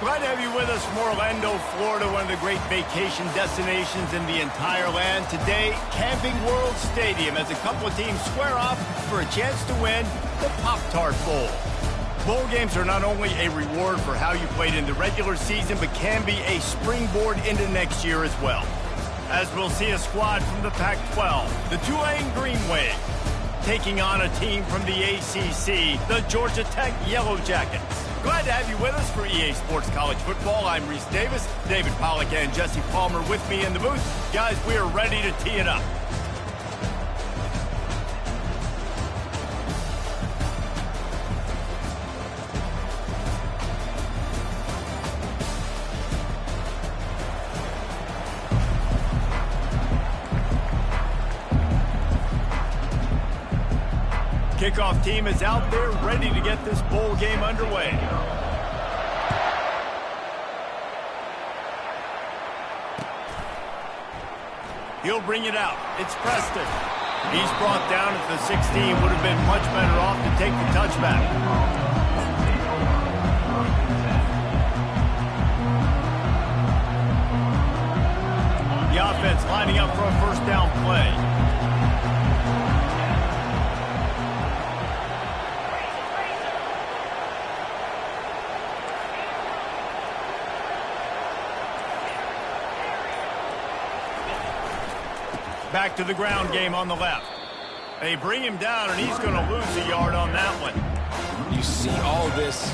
Glad to have you with us from Orlando, Florida, one of the great vacation destinations in the entire land. Today, Camping World Stadium as a couple of teams square off for a chance to win the PopTart Bowl. Bowl games are not only a reward for how you played in the regular season, but can be a springboard into next year as well. As we'll see a squad from the Pac-12, the Tulane Green Wave, taking on a team from the ACC, the Georgia Tech Yellow Jackets. Glad to have you with us for EA Sports College Football. I'm Reese Davis, David Pollack and Jesse Palmer with me in the booth. Guys, we are ready to tee it up. Kickoff team is out there ready to get this bowl game underway. He'll bring it out. It's Preston. He's brought down at the 16. Would have been much better off to take the touchback. The offense lining up for a first down play. Back to the ground game on the left. They bring him down, and he's going to lose a yard on that one. You see all this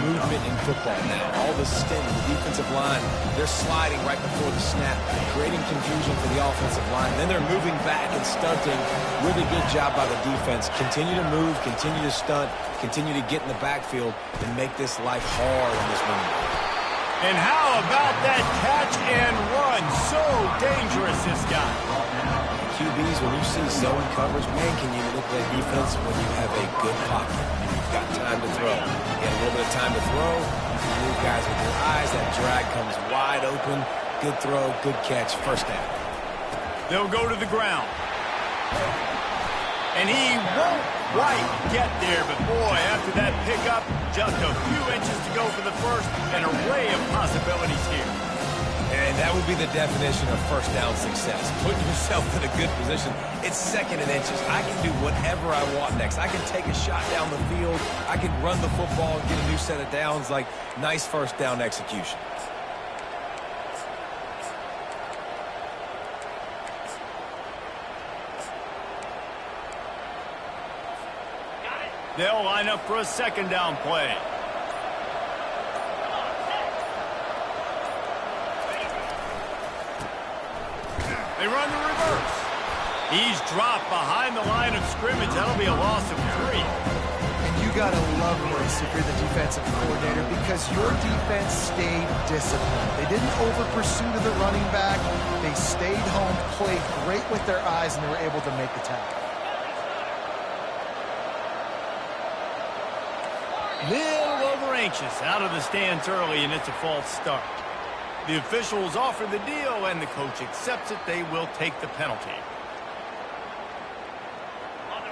movement in football now. All the stint, the defensive line, they're sliding right before the snap, creating confusion for the offensive line. Then they're moving back and stunting. Really good job by the defense. Continue to move, continue to stunt, continue to get in the backfield, and make this life hard on this running back. And how about that catch and run? So dangerous, this guy. QBs, when you see zone coverage, man, can you manipulate defense when you have a good pocket? You've got time to throw. You get a little bit of time to throw. You move guys with your eyes. That drag comes wide open. Good throw, good catch, first down. They'll go to the ground. And he won't quite get there, but boy, after that pickup, just a few inches to go for the first, an array of possibilities here. And that would be the definition of first down success. Putting yourself in a good position. It's second and inches. I can do whatever I want next. I can take a shot down the field. I can run the football and get a new set of downs. Like, nice first down execution. They'll line up for a second down play. They run the reverse. He's dropped behind the line of scrimmage. That'll be a loss of 3. And you got to love this if you're the defensive coordinator, because your defense stayed disciplined. They didn't over-pursue to the running back. They stayed home, played great with their eyes, and they were able to make the tackle. Little over anxious, out of the stands early, and it's a false start. The officials offer the deal, and the coach accepts it. They will take the penalty.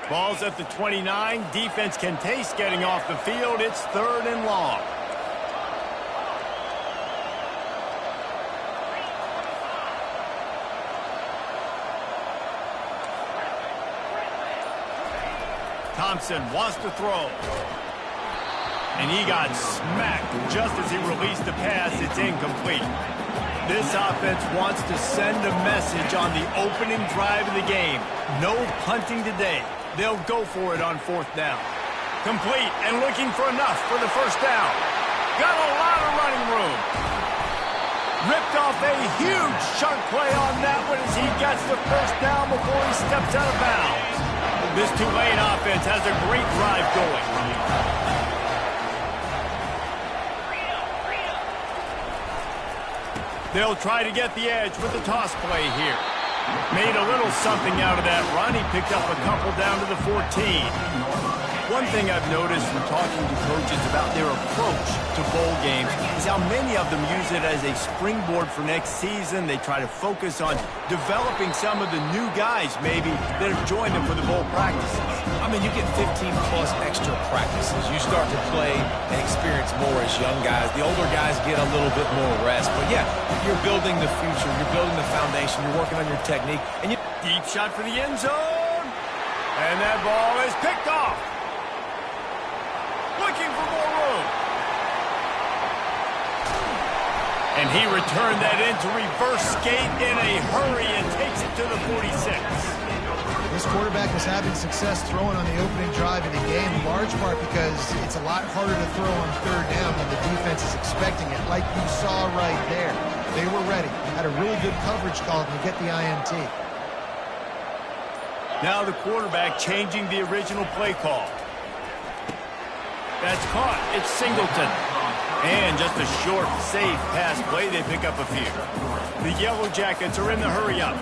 Ball's at the 29. Defense can taste getting off the field. It's 3rd and long. Thompson wants to throw. And he got smacked just as he released the pass. It's incomplete. This offense wants to send a message on the opening drive of the game. No punting today. They'll go for it on 4th down. Complete and looking for enough for the first down. Got a lot of running room. Ripped off a huge chunk play on that one as he gets the first down before he steps out of bounds. This Tulane offense has a great drive going. They'll try to get the edge with the toss play here. Made a little something out of that run. He picked up a couple down to the 14. One thing I've noticed from talking to coages about their approach to bowl games is how many of them use it as a springboard for next season. They try to focus on developing some of the new guys, maybe, that have joined them for the bowl practices. I mean, you get 15-plus extra practices. You start to play and experience more as young guys. The older guys get a little bit more rest. But, yeah, you're building the future. You're building the foundation. You're working on your technique. And Deep shot for the end zone. And that ball is picked off. Looking for more room. And he returned that into reverse skate in a hurry and takes it to the 46. This quarterback was having success throwing on the opening drive of the game, in large part because it's a lot harder to throw on third down when the defense is expecting it, like you saw right there. They were ready. Had a really good coverage call to get the INT. Now the quarterback changing the original play call. That's caught. It's Singleton. And just a short, safe pass play. They pick up a few. The Yellow Jackets are in the hurry-up.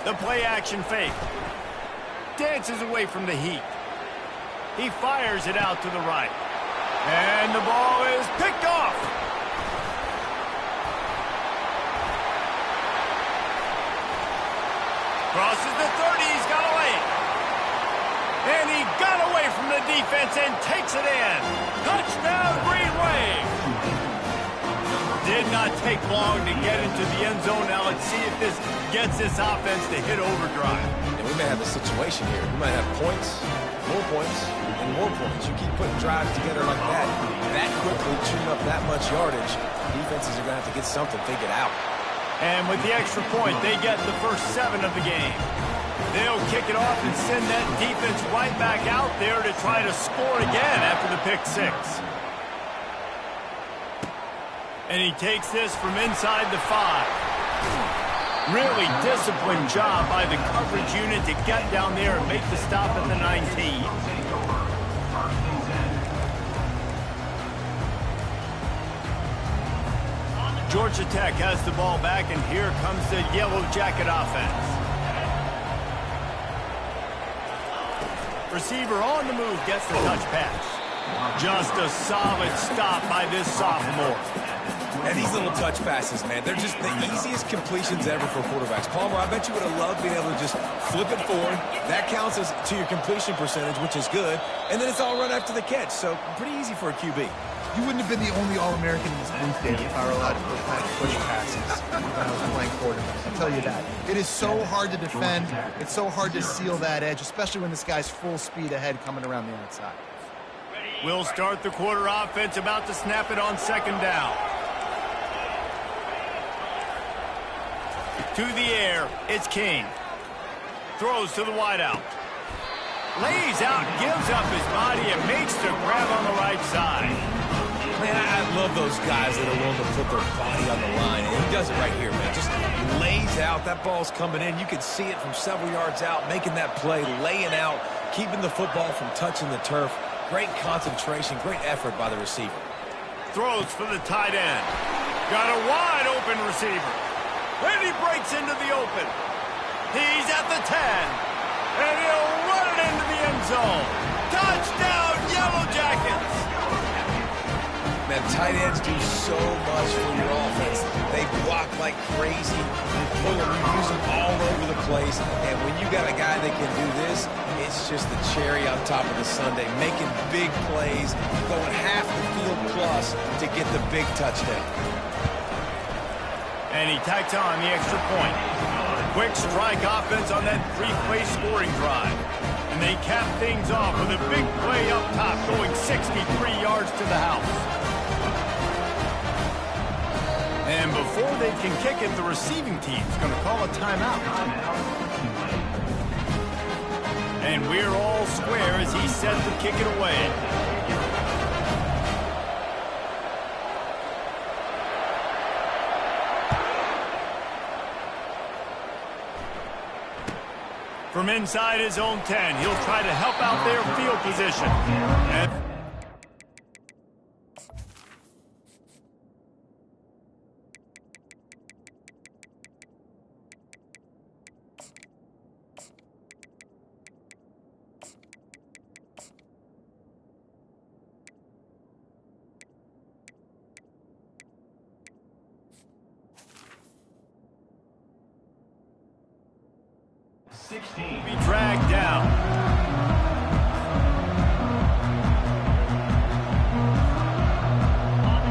The play-action fake. Dances away from the heat. He fires it out to the right. And the ball is picked off. Crosses the 30. He's got away. And he got away from the defense and takes it in. Touchdown, Green Wave. Did not take long to get into the end zone. Now let's see if this gets this offense to hit overdrive. And we may have a situation here. We might have points, and more points. You keep putting drives together like that quickly, chewing up that much yardage, defenses are going to have to get something figured out. And with the extra point, they get the first 7 of the game. They'll kick it off and send that defense right back out there to try to score again after the pick 6. And he takes this from inside the 5. Really disciplined job by the coverage unit to get down there and make the stop at the 19. Georgia Tech has the ball back, and here comes the Yellow Jacket offense. Receiver on the move, gets the touch pass. Just a solid stop by this sophomore. And these little touch passes, man, they're just the easiest completions ever for quarterbacks. Palmer, I bet you would have loved being able to just flip it forward. That counts as to your completion percentage, which is good. And then it's all run after the catch, so pretty easy for a QB. You wouldn't have been the only All-American in this booth, David, if I were allowed to push passes when I was playing quarterback. I'll tell you that. It is so hard to defend. It's so hard to seal that edge, especially when this guy's full speed ahead coming around the outside. We'll start the quarter offense, about to snap it on 2nd down. To the air, it's King. Throws to the wideout. Lays out, gives up his body, and makes the grab on the right side. Man, I love those guys that are willing to put their body on the line. And he does it right here, man. Just lays out. That ball's coming in. You can see it from several yards out, making that play, laying out, keeping the football from touching the turf. Great concentration, great effort by the receiver. Throws for the tight end. Got a wide open receiver. And he breaks into the open. He's at the 10. And he'll run it into the end zone. Touchdown, Yellow Jackets. Man, tight ends do so much for your offense. They block like crazy. You pull them, you use them all over the place. And when you got a guy that can do this, it's just the cherry on top of the sundae, making big plays, going half the field plus to get the big touchdown. And he tacks on the extra point. Quick strike offense on that 3-play scoring drive. And they cap things off with a big play up top, going 63 yards to the house. And before they can kick it, the receiving team's going to call a timeout. And we're all square as he's set to kick it away. From inside his own 10, he'll try to help out their field position. And 16. Be dragged down.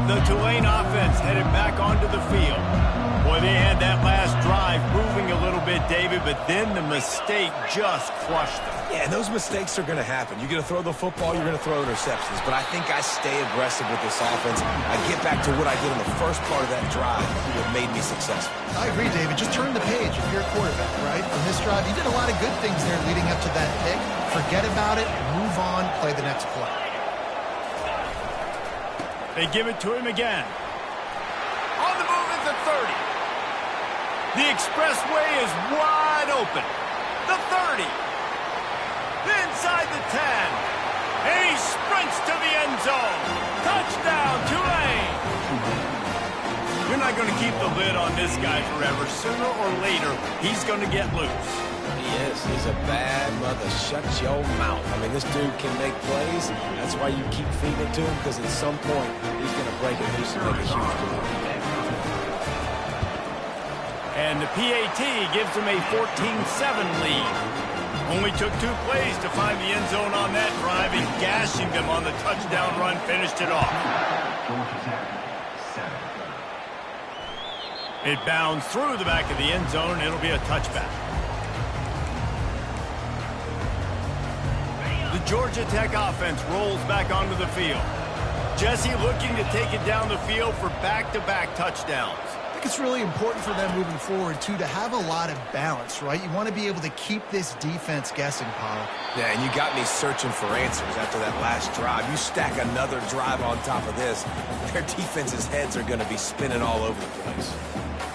The Tulane offense headed back onto the field. Boy, they had that last drive moving a little bit, David, but then the mistake just crushed them. Yeah, and those mistakes are going to happen. You're going to throw the football, you're going to throw interceptions. But I think I stay aggressive with this offense. I get back to what I did in the first part of that drive that made me successful. I agree, David. Just turn the page if you're a quarterback, right? On this drive, you did a lot of good things there leading up to that pick. Forget about it, move on, play the next play. They give it to him again. On the move at the 30. The expressway is wide open. The 30. Inside the 10. And he sprints to the end zone. Touchdown, Tulane. You're not going to keep the lid on this guy forever. Sooner or later, he's going to get loose. He is. He's a bad mother. Shut your mouth. I mean, this dude can make plays. That's why you keep feeding it to him, because at some point, he's going to break it loose and make a huge play. And the PAT gives him a 14-7 lead. Only took 2 plays to find the end zone on that drive, and gashing them on the touchdown run finished it off. It bounds through the back of the end zone. It'll be a touchback. The Georgia Tech offense rolls back onto the field. Jesse looking to take it down the field for back-to-back touchdowns. I think it's really important for them moving forward, too, to have a lot of balance, right? You want to be able to keep this defense guessing, Paul. Yeah, and you got me searching for answers after that last drive. You stack another drive on top of this, their defense's heads are going to be spinning all over the place.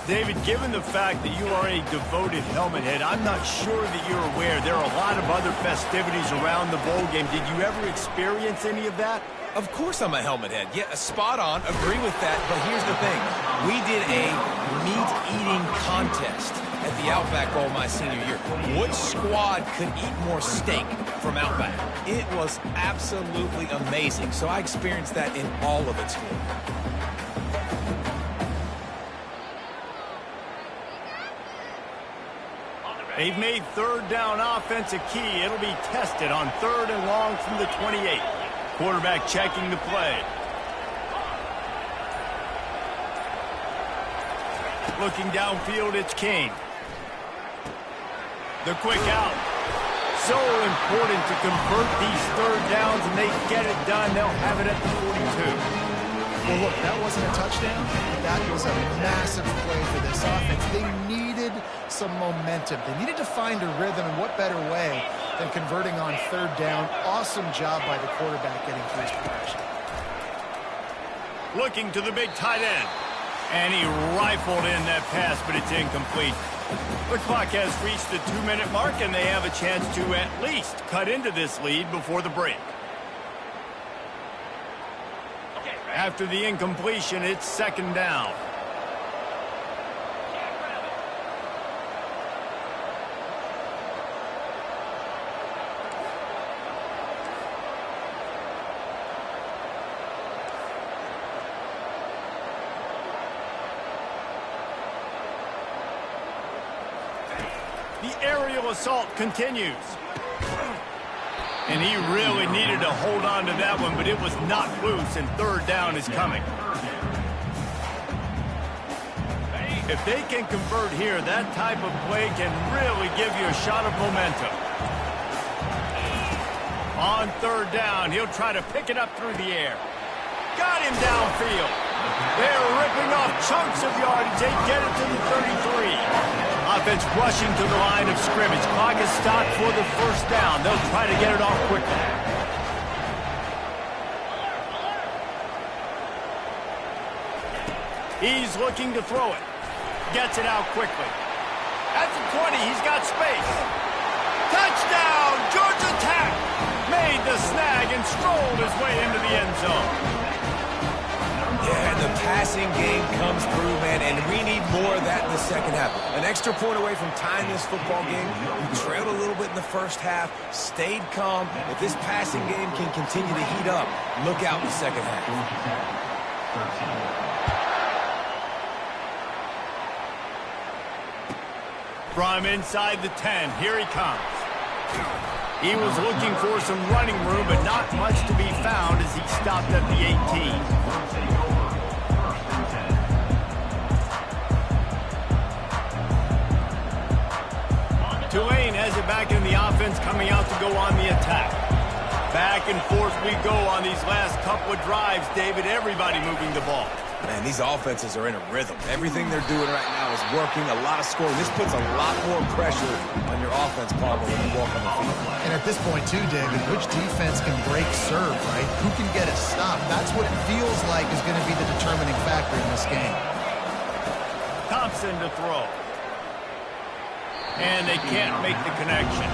David, given the fact that you are a devoted helmet head, I'm not sure that you're aware there are a lot of other festivities around the bowl game. Did you ever experience any of that? Of course I'm a helmet head. Yeah, spot on. Agree with that. But here's the thing. We did a meat-eating contest at the Outback Bowl my senior year. Which squad could eat more steak from Outback? It was absolutely amazing. So I experienced that in all of its glory. They've made third down offense a key. It'll be tested on 3rd and long from the 28. Quarterback checking the play. Looking downfield, it's King. The quick out. So important to convert these 3rd downs, and they get it done. They'll have it at the 42. Well, look, that wasn't a touchdown. That was a massive play for this offense. They needed some momentum. They needed to find a rhythm, and what better way than converting on 3rd down. Awesome job by the quarterback getting through his progression. Looking to the big tight end. And he rifled in that pass, but it's incomplete. The clock has reached the 2-minute mark, and they have a chance to at least cut into this lead before the break. After the incompletion, it's 2nd down. The aerial assault continues. And he really needed to hold on to that one, but it was not loose, and 3rd down is coming. If they can convert here, that type of play can really give you a shot of momentum. On 3rd down, he'll try to pick it up through the air. Got him downfield. They're ripping off chunks of yardage. They get it to the 33. Offense rushing to the line of scrimmage. Clock is stopped for the 1st down. They'll try to get it off quickly. He's looking to throw it. Gets it out quickly. At the 20, he's got space. Touchdown, Georgia Tech! Made the snag and strolled his way into the end zone. Yeah, the passing game comes through, man, and we need more of that in the 2nd half. An extra point away from tying this football game. You trailed a little bit in the 1st half, stayed calm. If this passing game can continue to heat up, look out in the 2nd half. From inside the 10, here he comes. He was looking for some running room, but not much to be found as he stopped at the 18. Tulane has it back in the offense, coming out to go on the attack. Back and forth we go on these last couple of drives, David. Everybody moving the ball. Man, these offenses are in a rhythm. Everything they're doing right now is working, a lot of scoring. This puts a lot more pressure on your offense, Palmer, when you walk on the field. And at this point, too, David, which defense can break serve, right? Who can get a stop? That's what it feels like is going to be the determining factor in this game. Thompson to throw. And they can't make the connection.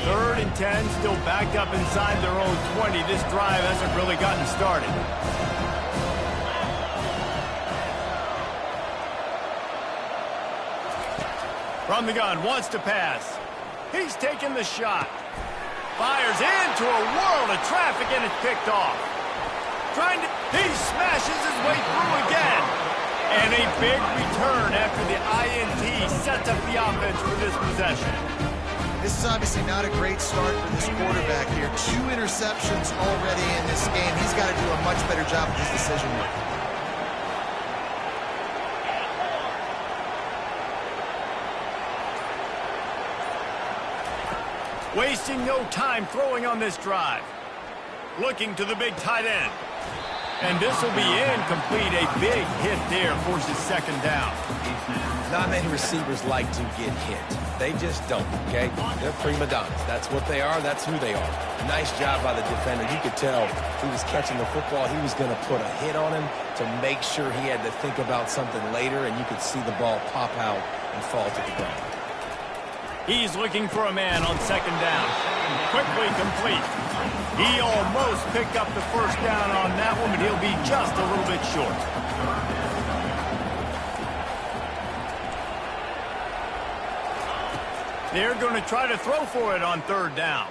Third and 10, still backed up inside their own 20. This drive hasn't really gotten started. From the gun, wants to pass. He's taking the shot. Fires into a world of traffic, and it's picked off. He smashes his way through again. And a big return after the INT sets up the offense for this possession. This is obviously not a great start for this quarterback here. 2 interceptions already in this game. He's got to do a much better job with his decision making. Wasting no time throwing on this drive. Looking to the big tight end. And this will be incomplete. A big hit there forces second down. Not many receivers like to get hit. They just don't, okay? They're prima donnas. That's what they are. That's who they are. Nice job by the defender. You could tell he was catching the football. He was going to put a hit on him to make sure he had to think about something later, and you could see the ball pop out and fall to the ground. He's looking for a man on second down. Quickly complete. He almost picked up the first down on that one, but he'll be just a little bit short. They're going to try to throw for it on third down.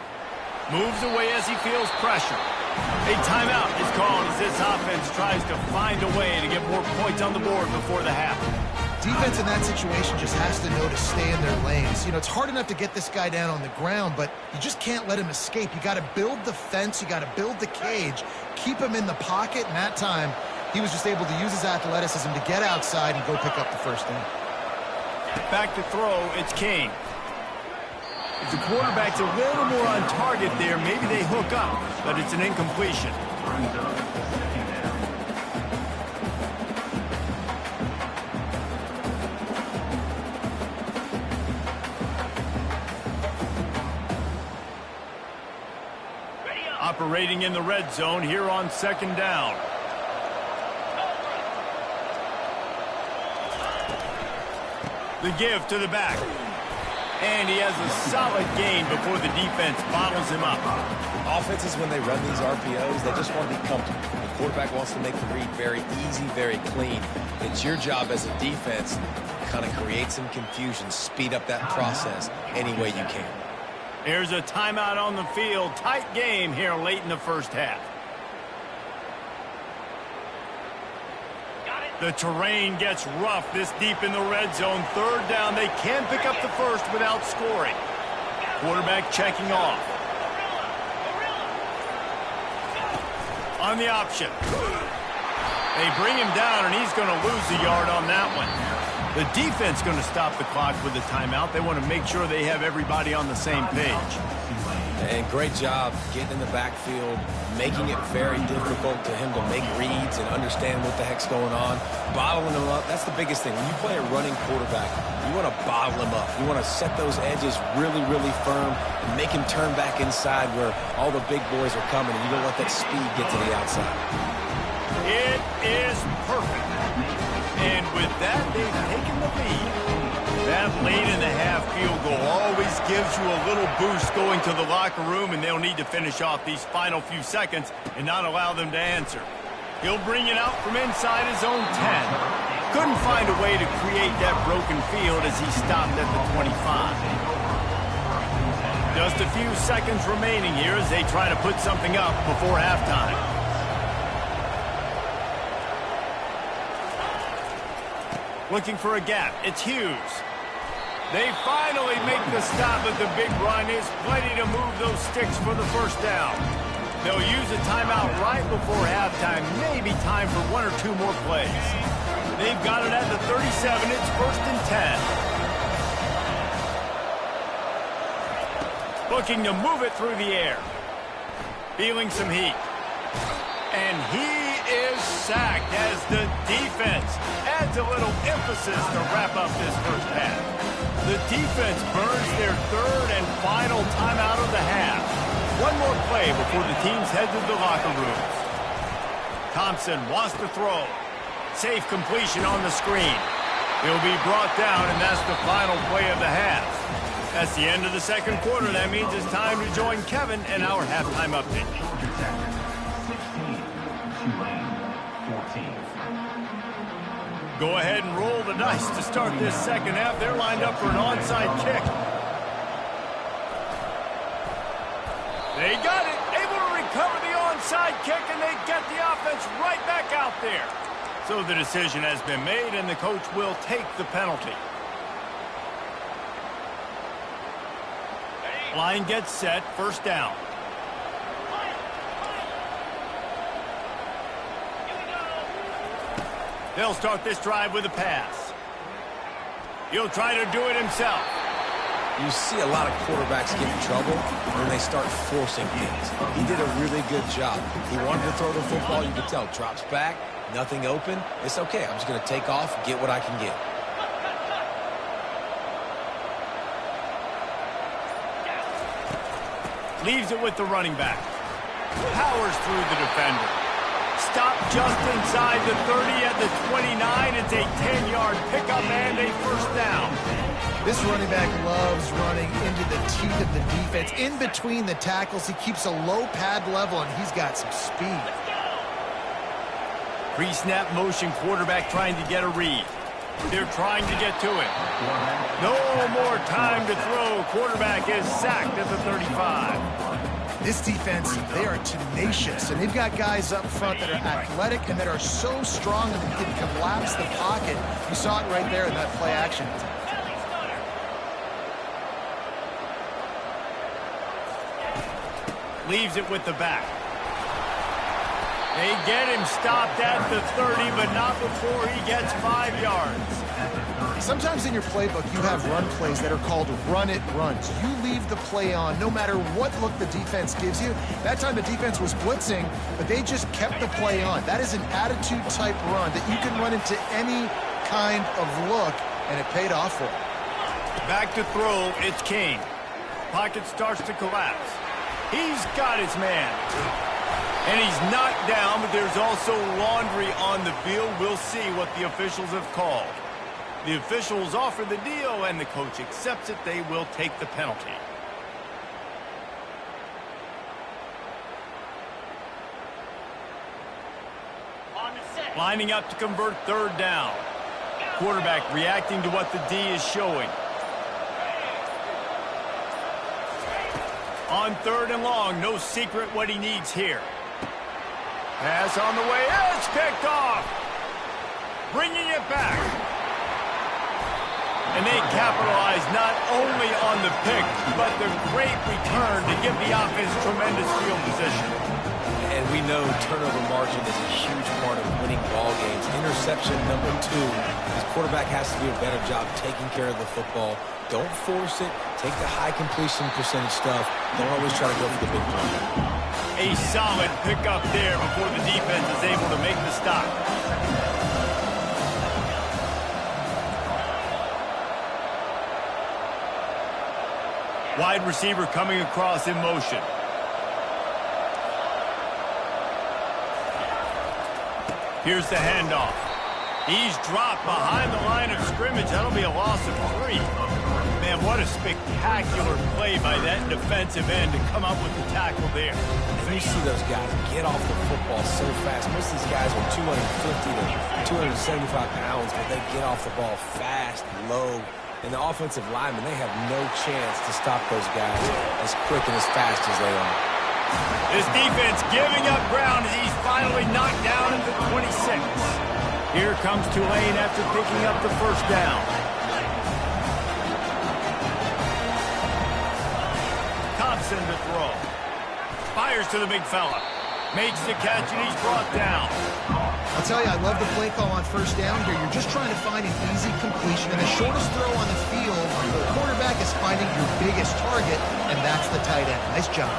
Moves away as he feels pressure. A timeout is called as this offense tries to find a way to get more points on the board before the half. Defense in that situation just has to know to stay in their lanes. You know, it's hard enough to get this guy down on the ground, but you just can't let him escape. You got to build the fence. You got to build the cage. Keep him in the pocket, and that time he was just able to use his athleticism to get outside and go pick up the first down. Back to throw, it's King. If the quarterback's a little more on target there, maybe they hook up, but it's an incompletion. Operating in the red zone here on second down. The give to the back. And he has a solid gain before the defense bottles him up. Offenses, when they run these RPOs, they just want to be comfortable. The quarterback wants to make the read very easy, very clean. It's your job as a defense to kind of create some confusion, speed up that process any way you can. Here's a timeout on the field. Tight game here late in the first half. The terrain gets rough this deep in the red zone. Third down, they can pick up the first without scoring. Quarterback checking off. On the option. They bring him down, and he's going to lose a yard on that one. The defense going to stop the clock with the timeout. They want to make sure they have everybody on the same page. And great job getting in the backfield, making it very difficult to him to make reads and understand what the heck's going on. Bottling him up, that's the biggest thing. When you play a running quarterback, you want to bottle him up. You want to set those edges really, really firm and make him turn back inside where all the big boys are coming, and you don't let that speed get to the outside. It is perfect. And with that, they've taken the lead. That late-in-the-half field goal always gives you a little boost going to the locker room, and they'll need to finish off these final few seconds and not allow them to answer. He'll bring it out from inside his own 10. Couldn't find a way to create that broken field as he stopped at the 25. Just a few seconds remaining here as they try to put something up before halftime. Looking for a gap. It's Hughes. They finally make the stop, but the big run is plenty to move those sticks for the first down. They'll use a timeout right before halftime. Maybe time for one or two more plays. They've got it at the 37. It's 1st and 10. Looking to move it through the air. Feeling some heat. And he is sacked as the defense adds a little emphasis to wrap up this first half. The defense burns their 3rd and final timeout of the half. One more play before the teams head to the locker rooms. Thompson wants to throw. Safe completion on the screen. He'll be brought down, and that's the final play of the half. That's the end of the second quarter. That means it's time to join Kevin and our halftime update. Go ahead and roll the dice to start this second half. They're lined up for an onside kick. They got it. Able to recover the onside kick, and they get the offense right back out there. So the decision has been made, and the coach will take the penalty. Line gets set. First down. They'll start this drive with a pass. He'll try to do it himself. You see a lot of quarterbacks get in trouble when they start forcing things. He did a really good job. He wanted to throw the football. You could tell. Drops back. Nothing open. It's okay. I'm just going to take off, get what I can get. Leaves it with the running back. Powers through the defender. Stop just inside the 30 at the 29. It's a 10-yard pickup and a first down. This running back loves running into the teeth of the defense. In between the tackles, he keeps a low pad level, and he's got some speed. Pre-snap motion quarterback trying to get a read. They're trying to get to it. No more time to throw. Quarterback is sacked at the 35. This defense, they are tenacious, and they've got guys up front that are athletic and that are so strong that they can collapse the pocket. You saw it right there in that play action. Leaves it with the back. They get him stopped at the 30, but not before he gets 5 yards. Sometimes in your playbook, you have run plays that are called run-it runs. You leave the play on no matter what look the defense gives you. That time the defense was blitzing, but they just kept the play on. That is an attitude-type run that you can run into any kind of look, and it paid off for him. Back to throw, it's King. Pocket starts to collapse. He's got his man. And he's knocked down, but there's also laundry on the field. We'll see what the officials have called. The officials offer the deal, and the coach accepts it. They will take the penalty. Lining up to convert third down. Quarterback reacting to what the D is showing. On third and long, no secret what he needs here. Pass on the way. It's picked off. Bringing it back. And they capitalize not only on the pick, but the great return to give the offense tremendous field position. And we know turnover margin is a huge part of winning ball games. Interception number 2. His quarterback has to do a better job taking care of the football. Don't force it. Take the high completion percentage stuff. Don't always try to go for the big play. A solid pickup there before the defense is able to make the stop. Wide receiver coming across in motion. Here's the handoff. He's dropped behind the line of scrimmage. That'll be a loss of 3. Man, what a spectacular play by that defensive end to come up with the tackle there. And you see those guys get off the football so fast. Most of these guys are 250 to 275 pounds, but they get off the ball fast, low, And the offensive linemen, they have no chance to stop those guys as quick and as fast as they are. This defense giving up ground as he's finally knocked down at the 26. Here comes Tulane after picking up the first down. Thompson to throw. Fires to the big fella. Makes the catch and he's brought down. I'll tell you, I love the play call on first down here. You're just trying to find an easy completion, and the shortest throw on the field, the quarterback is finding your biggest target, and that's the tight end. Nice job.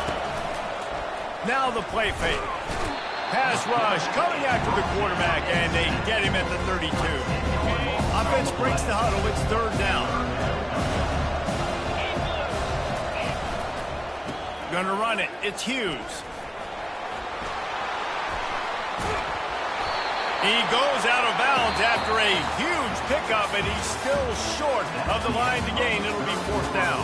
Now the play fake. Pass rush coming after the quarterback, and they get him at the 32. Offense breaks the huddle. It's third down. Gonna run it. It's Hughes. He goes out of bounds after a huge pickup, and he's still short of the line to gain. It'll be fourth down.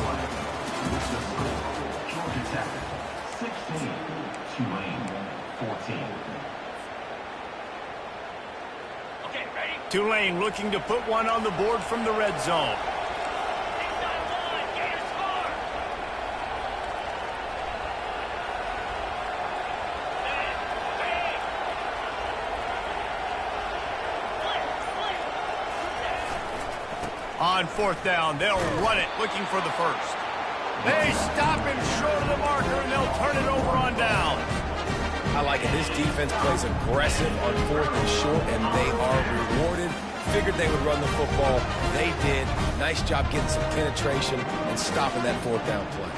16, Tulane, 14. Okay, ready? Tulane looking to put one on the board from the red zone. On fourth down, they'll run it, looking for the first. They stop him short of the marker, and they'll turn it over on down. I like it. This defense plays aggressive on fourth and short, and they are rewarded. Figured they would run the football. They did. Nice job getting some penetration and stopping that fourth down play.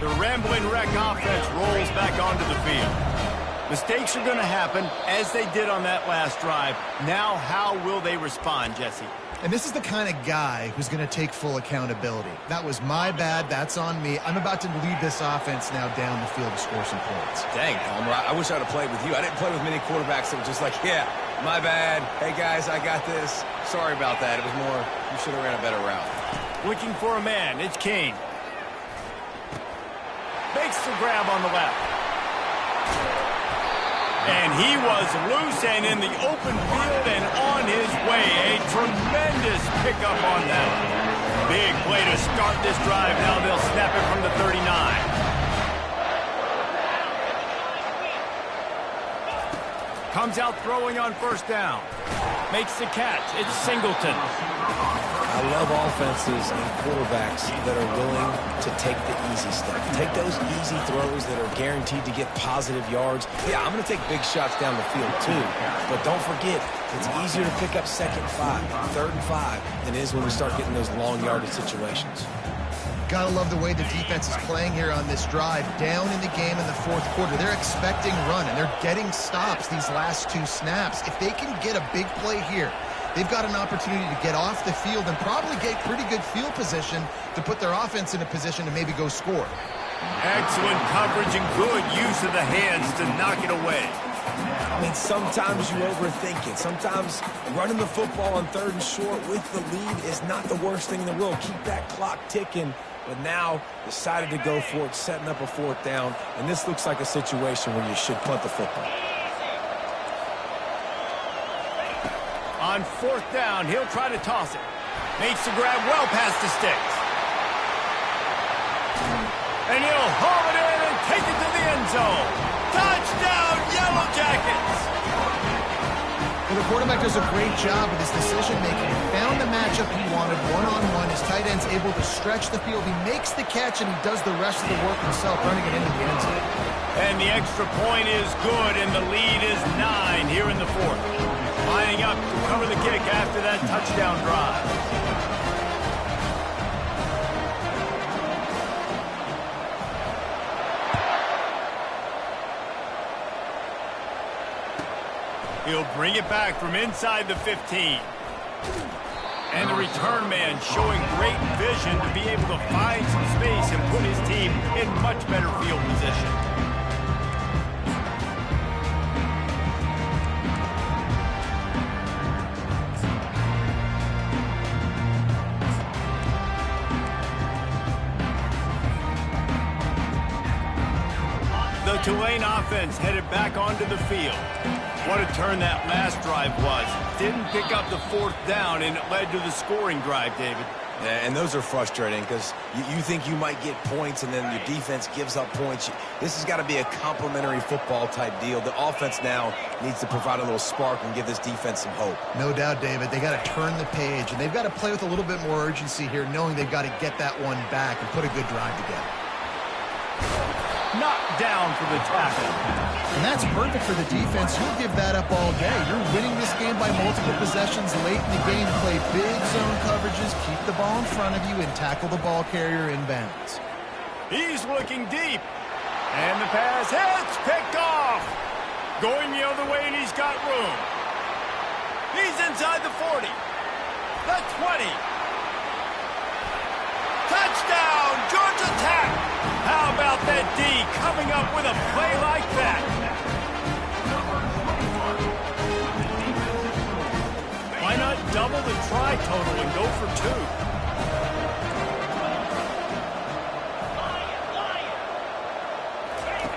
The rambling wreck offense rolls back onto the field. Mistakes are going to happen, as they did on that last drive. Now, how will they respond, Jesse? And this is the kind of guy who's going to take full accountability. That was my bad. That's on me. I'm about to lead this offense now down the field to score some points. Dang, Palmer, I wish I would have played with you. I didn't play with many quarterbacks that were just like, yeah, my bad. Hey, guys, I got this. Sorry about that. It was more, you should have ran a better route. Looking for a man. It's Kane. Makes the grab on the left. And he was loose and in the open field and on his way. A tremendous pickup on that. Big play to start this drive. Now they'll snap it from the 39. Comes out throwing on first down. Makes the catch. It's Singleton. I love offenses and quarterbacks that are willing to take the easy stuff. Take those easy throws that are guaranteed to get positive yards. Yeah, I'm going to take big shots down the field too. But don't forget, it's easier to pick up second and 5, third and 5 than it is when we start getting those long yardage situations. Gotta love the way the defense is playing here on this drive. Down in the game in the fourth quarter. They're expecting run, and they're getting stops these last two snaps. If they can get a big play here, they've got an opportunity to get off the field and probably get pretty good field position to put their offense in a position to maybe go score. Excellent coverage and good use of the hands to knock it away. I mean, sometimes you overthink it. Sometimes running the football on third and short with the lead is not the worst thing in the world. Keep that clock ticking. But now decided to go for it, setting up a fourth down. And this looks like a situation where you should punt the football. On fourth down, he'll try to toss it. Makes the grab well past the sticks. And he'll haul it in and take it to the end zone. Touchdown, Yellow Jackets! Well, the quarterback does a great job with his decision-making. He found the matchup he wanted one-on-one. His tight end's able to stretch the field. He makes the catch, and he does the rest of the work himself, running it into the end zone. And the extra point is good, and the lead is 9 here in the fourth. Lining up to cover the kick after that touchdown drive. He'll bring it back from inside the 15. And the return man showing great vision to be able to find some space and put his team in much better field position. The Tulane offense headed back onto the field. What a turn that last drive was. Didn't pick up the fourth down, and it led to the scoring drive, David. Yeah, and those are frustrating because you think you might get points and then your defense gives up points. This has got to be a complementary football type deal. The offense now needs to provide a little spark and give this defense some hope. No doubt, David. They got to turn the page, and they've got to play with a little bit more urgency here, knowing they've got to get that one back and put a good drive together. Knocked down for the tackle. And that's perfect for the defense. You'll give that up all day. You're winning this game by multiple possessions late in the game. Play big zone coverages, keep the ball in front of you, and tackle the ball carrier in bounds. He's looking deep. And the pass hits, picked off. Going the other way, and he's got room. He's inside the 40. The 20. Touchdown, Georgia Tech. How about that D coming up with a play like that? Why not double the try total and go for 2?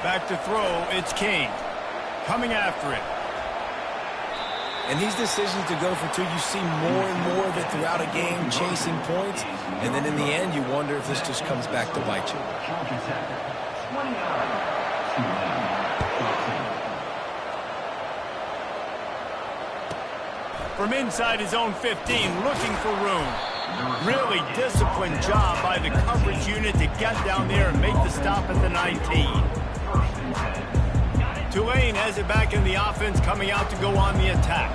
Back to throw, it's King. Coming after it. And these decisions to go for 2, you see more and more of it throughout a game, chasing points. And then in the end, you wonder if this just comes back to bite you. From inside his own 15, looking for room. Really disciplined job by the coverage unit to get down there and make the stop at the 19. Tulane has it back in the offense, coming out to go on the attack.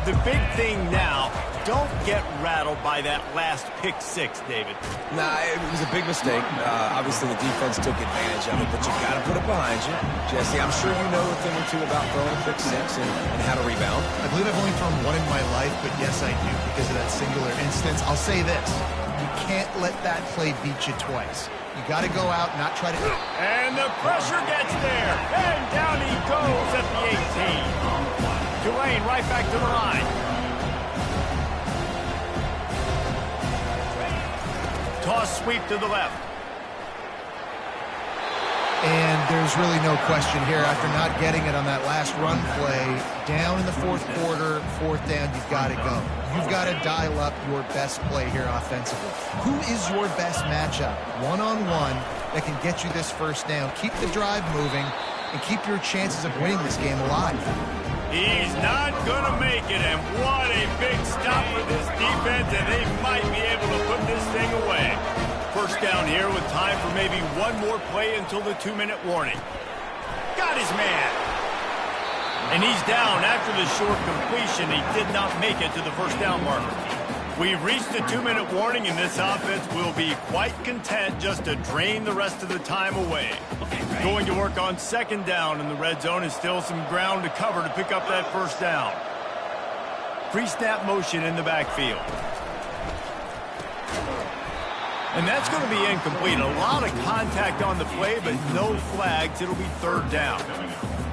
The big thing now, don't get rattled by that last pick 6, David. Nah, it was a big mistake. Obviously, the defense took advantage of it, but you got to put it behind you. Jesse, I'm sure you know a thing or two about throwing a pick 6 and how to rebound. I believe I've only thrown one in my life, but yes, I do because of that singular instance. I'll say this. You can't let that play beat you twice. You got to go out and not try to... And the pressure gets there. And down he goes at the 18. Tulane right back to the line. Toss sweep to the left. And there's really no question here. After not getting it on that last run play, down in the fourth quarter, fourth down, you've got to go. You've got to dial up your best play here offensively. Who is your best matchup, one-on-one, that can get you this first down? Keep the drive moving and keep your chances of winning this game alive. He's not going to make it, and what a big stop for this defense, and they might be able to put this thing away. First down here with time for maybe one more play until the 2-minute warning. Got his man. And he's down after the short completion. He did not make it to the first down marker. We've reached the 2-minute warning, and this offense will be quite content just to drain the rest of the time away. Going to work on second down in the red zone, and still some ground to cover to pick up that first down. Pre-snap motion in the backfield. And that's going to be incomplete. A lot of contact on the play, but no flags. It'll be third down.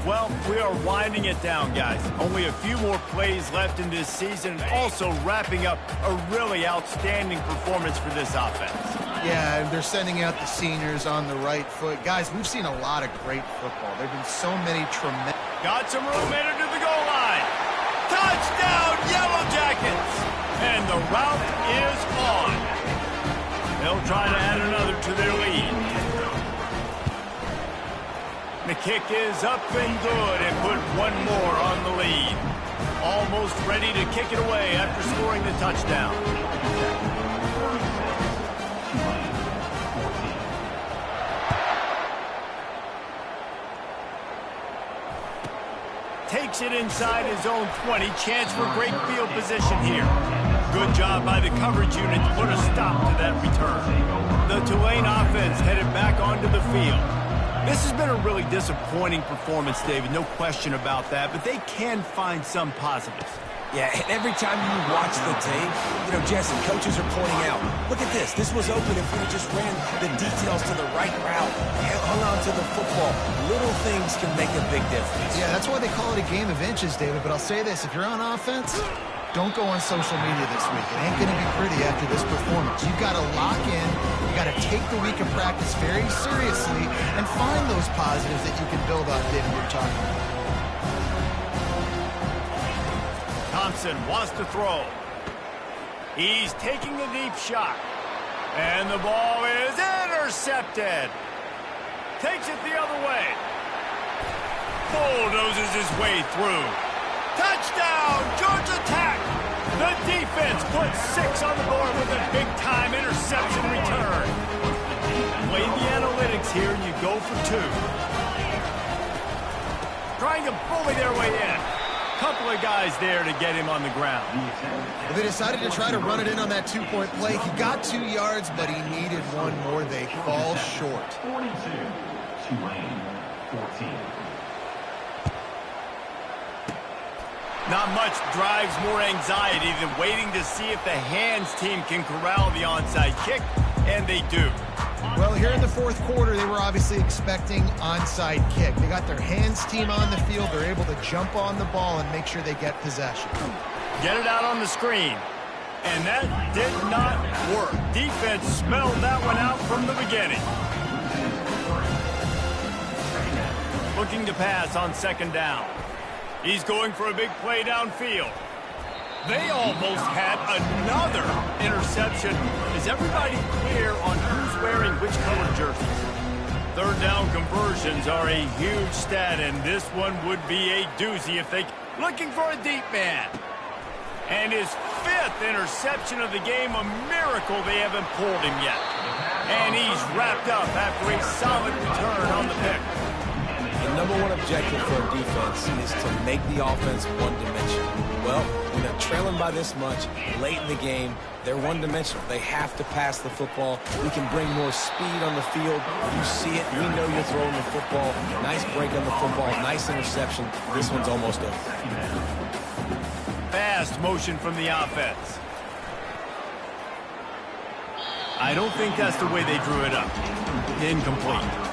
Well, we are winding it down, guys. Only a few more plays left in this season, and also wrapping up a really outstanding performance for this offense. Yeah, they're sending out the seniors on the right foot. Guys, we've seen a lot of great football. There have been so many tremendous... Got some room, made it to the goal line. Touchdown, Yellow Jackets! And the route is on. They'll try to add another to their lead. The kick is up and good and put one more on the lead. Almost ready to kick it away after scoring the touchdown. Takes it inside his own 20. Chance for great field position here. Good job by the coverage unit to put a stop to that return. The Tulane offense headed back onto the field. This has been a really disappointing performance, David, no question about that, but they can find some positives. Yeah, and every time you watch the tape, Jesse, coaches are pointing out, look at this. This was open if we just ran the details to the right route, hung on to the football. Little things can make a big difference. Yeah, that's why they call it a game of inches, David, but I'll say this. If you're on offense, don't go on social media this week. It ain't going to be pretty after this performance. You've got to lock in. You've got to take the week of practice very seriously and find those positives that you can build on, David, you're talking about. Thompson wants to throw. He's taking a deep shot. And the ball is intercepted. Takes it the other way. Bulldozes his way through. Touchdown, Georgia Tech. The defense puts 6 on the board with a big-time interception return. Play the analytics here, and you go for 2. Trying to bully their way in. Couple of guys there to get him on the ground. Well, they decided to try to run it in on that 2-point play. He got 2 yards, but he needed 1 more. They fall short. 42, Tulane, 14. Not much drives more anxiety than waiting to see if the hands team can corral the onside kick, and they do. Well, here in the 4th quarter, they were obviously expecting onside kick. They got their hands team on the field. They're able to jump on the ball and make sure they get possession. Get it out on the screen. And that did not work. Defense smelled that one out from the beginning. Looking to pass on 2nd down. He's going for a big play downfield. They almost had another interception. Is everybody clear on who's wearing which color jerseys? 3rd down conversions are a huge stat, and this one would be a doozy if they... Looking for a deep man. And his 5th interception of the game, a miracle they haven't pulled him yet. And he's wrapped up after a solid return on the pick. The number 1 objective for a defense is to make the offense one-dimensional. Well, when they're trailing by this much late in the game, they're one-dimensional. They have to pass the football. We can bring more speed on the field. You see it. We know you're throwing the football. Nice break on the football. Nice interception. This one's almost over. Fast motion from the offense. I don't think that's the way they drew it up. Incomplete.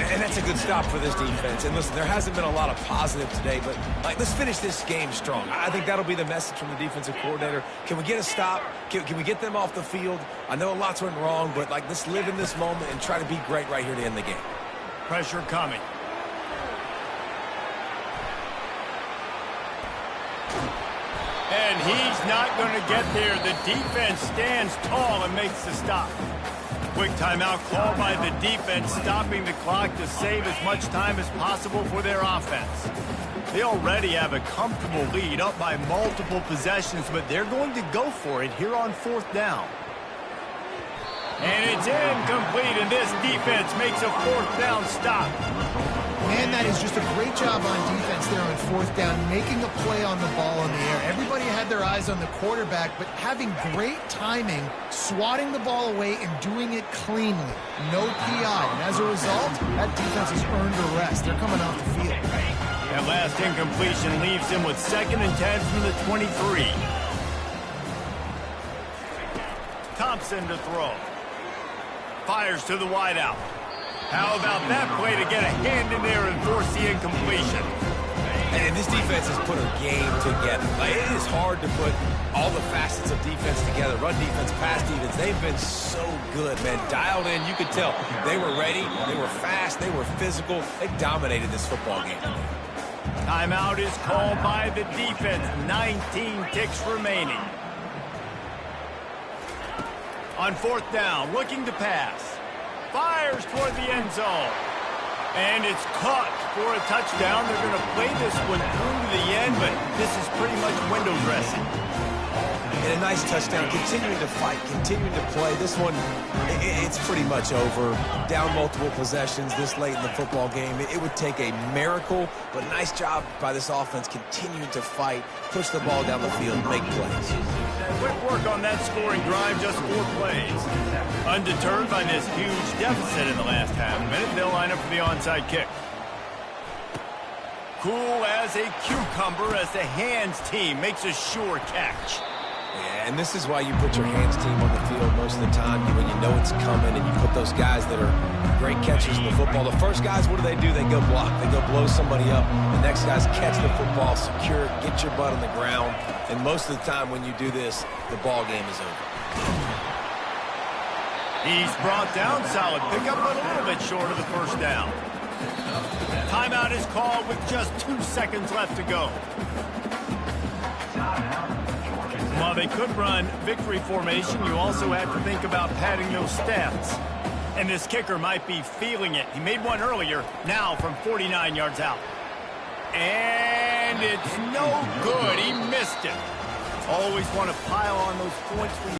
And that's a good stop for this defense. And listen, there hasn't been a lot of positive today, but let's finish this game strong. I think that'll be the message from the defensive coordinator. Can we get a stop? Can we get them off the field? I know lots went wrong, but let's live in this moment and try to be great right here to end the game. Pressure coming. And he's not going to get there. The defense stands tall and makes the stop. Quick timeout called by the defense, stopping the clock to save as much time as possible for their offense. They already have a comfortable lead, up by multiple possessions, but they're going to go for it here on 4th down. And it's incomplete, and this defense makes a 4th down stop. Man, that is just a great job on defense there on 4th down, making a play on the ball in the air. Everybody had their eyes on the quarterback, but having great timing, swatting the ball away, and doing it cleanly. No PI. And as a result, that defense has earned a rest. They're coming off the field. That last incompletion leaves him with 2nd and 10 from the 23. Thompson to throw. Fires to the wideout. How about that play to get a hand in there and force the incompletion? And this defense has put a game together. It is hard to put all the facets of defense together. Run defense, pass defense. They've been so good, man. Dialed in. You could tell they were ready. They were fast. They were physical. They dominated this football game. Timeout is called by the defense. 19 ticks remaining. On 4th down, looking to pass. Fires toward the end zone. And it's caught for a touchdown. They're going to play this one through to the end, but this is pretty much window dressing. And a nice touchdown, continuing to fight, continuing to play. This one, it's pretty much over. Down multiple possessions this late in the football game. It would take a miracle, but nice job by this offense continuing to fight, push the ball down the field, make plays. Quick work on that scoring drive, just 4 plays. Undeterred by this huge deficit in the last half-minute, they'll line up for the onside kick. Cool as a cucumber as the hands team makes a sure catch. Yeah, and this is why you put your hands team on the field most of the time when you know it's coming, and you put those guys that are great catchers in the football. The first guys, what do? They go block. They go blow somebody up. The next guys catch the football, secure it, get your butt on the ground. And most of the time when you do this, the ball game is over. He's brought down, solid pickup, but a little bit short of the 1st down. Timeout is called with just 2 seconds left to go. Timeout. they could run victory formation. You also have to think about padding those stats. And this kicker might be feeling it. He made one earlier, now from 49 yards out. And it's no good. He missed it. Always want to pile on those points when